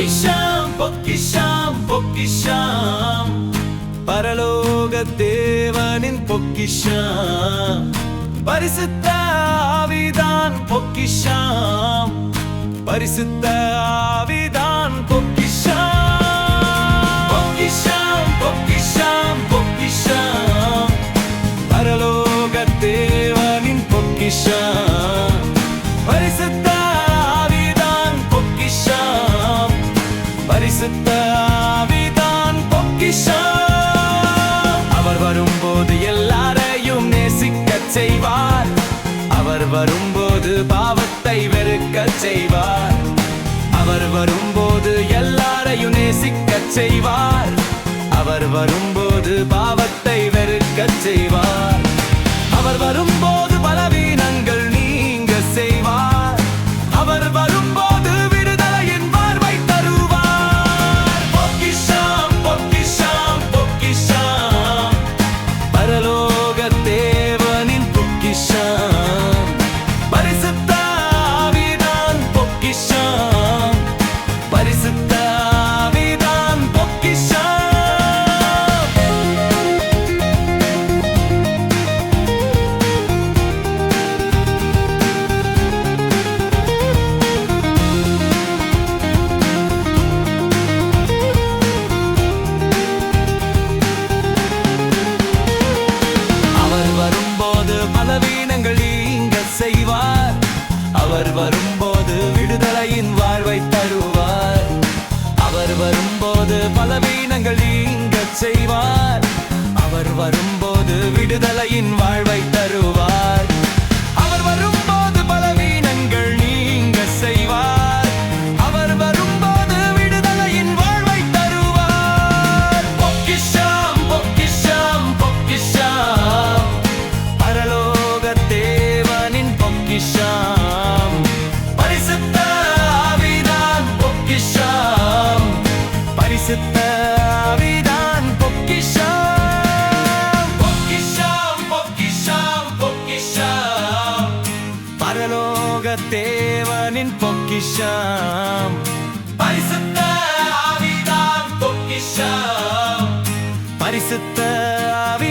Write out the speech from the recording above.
பொக்கிஷம் பொக்கிஷம் பொக்கிஷம் பரலோக தேவனின் பொக்கிஷம் பரிசுத்த ஆவிதான் பொக்கிஷம் பரிசுத்த ஆவிதான் பொக்கிஷம் பொக்கிஷம் பொக்கிஷம் பொக்கிஷம் பரலோக தேவனின் பொக்கிஷம் பரிசுத்த ஆவிதான் பொக்கிஷம் பரிசுத்த ஆவிதான் பொக்கிஷம் அவர் வரும்போது எல்லாரையும் நேசிக்கச் செய்வார் அவர் வரும்போது பாவத்தை வெறுக்கச் செய்வார் அவர் வரும்போது எல்லாரையும் நேசிக்கச் செய்வார் அவர் வரும்போது பாவத்தை வெறுக்கச் செய்வார் அவர் வரும்போது பலவீனங்கள் நீங்க செய்வார் அவர் வரும்போது விடுதலையின் வாழ்வை தருவார் பொக்கிஷம் பொக்கிஷம் பொக்கிஷம் பரலோக தேவனின் பொக்கிஷம் பரிசுத்த ஆவிதான் பொக்கிஷம் பரிசுத்த ஆவிதான் பொக்கிஷம் அவர் வரும்போது பலவீனங்கள் நீங்க செய்வார் அவர் வரும்போது விடுதலையின் வாழ்வை தருவார் அவர் வரும்போது பலவீனங்கள் நீங்க செய்வார் அவர் வரும்போது விடுதலையின் வாழ்வை தருவார் அவர் வரும்போது பலவீனங்கள் நீங்க செய்வார் அவர் வரும்போது விடுதலையின் வாழ்வை தருவார் பொக்கிஷம் பொக்கிஷம் பொக்கிஷம் பரலோக தேவனின் பொக்கிஷம் பரிசுத்த ஆவிதான் பொக்கிஷம் பரிசுத்த ஆவிதான் பொக்கிஷம் பொக்கிஷம் பொக்கிஷம் பொக்கிஷம் பரலோக தேவனின் பொக்கிஷம் பரிசுத்த ஆவிதான் பொக்கிஷம் பரிசுத்த ஆவி